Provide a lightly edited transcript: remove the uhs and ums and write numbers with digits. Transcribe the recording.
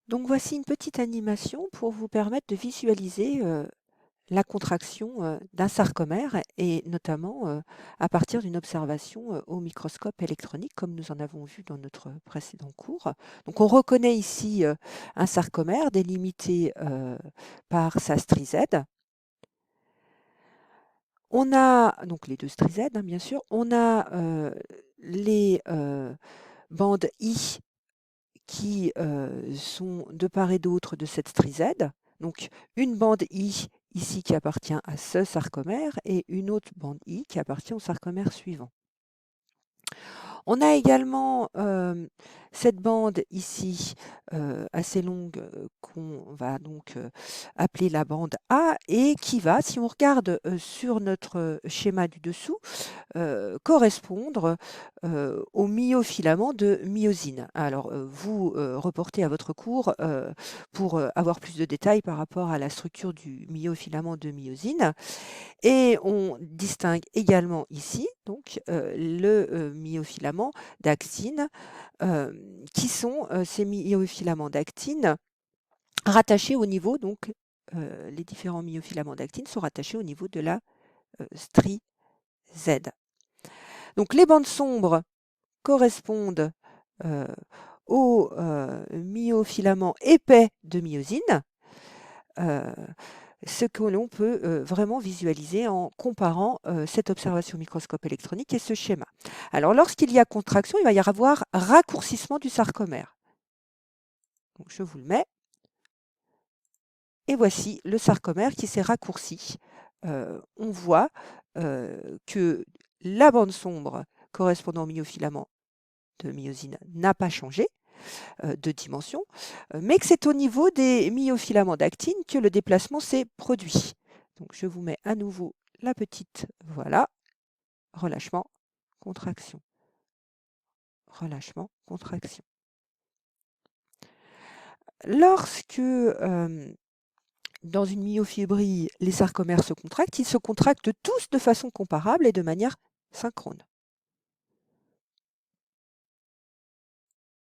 Donc voici une petite animation pour vous permettre de visualiser la contraction d'un sarcomère et notamment à partir d'une observation au microscope électronique comme nous en avons vu dans notre précédent cours. Donc on reconnaît ici un sarcomère délimité par sa strisède. On a donc les deux strisèdes, hein, bien sûr. On a les bandes I qui sont de part et d'autre de cette strisède. Donc une bande I ici qui appartient à ce sarcomère et une autre bande I qui appartient au sarcomère suivant. On a également cette bande ici assez longue qu'on va donc appeler la bande A et qui va, si on regarde sur notre schéma du dessous, correspondre au myofilament de myosine. Alors, vous reportez à votre cours pour avoir plus de détails par rapport à la structure du myofilament de myosine. Et on distingue également ici donc, le myofilament d'actine, qui sont ces myofilaments d'actine rattachés au niveau, donc les différents myofilaments d'actine sont rattachés au niveau de la strisède. Donc les bandes sombres correspondent aux myofilaments épais de myosine, ce que l'on peut vraiment visualiser en comparant cette observation au microscope électronique et ce schéma. Alors lorsqu'il y a contraction, il va y avoir raccourcissement du sarcomère. Donc je vous le mets. Et voici le sarcomère qui s'est raccourci. On voit que la bande sombre correspondant au myofilament de myosine n'a pas changé de dimension, mais que c'est au niveau des myofilaments d'actine que le déplacement s'est produit. Donc je vous mets à nouveau la petite, voilà, relâchement, contraction, relâchement, contraction. Lorsque dans une myofibrille, les sarcomères se contractent, ils se contractent tous de façon comparable et de manière synchrone.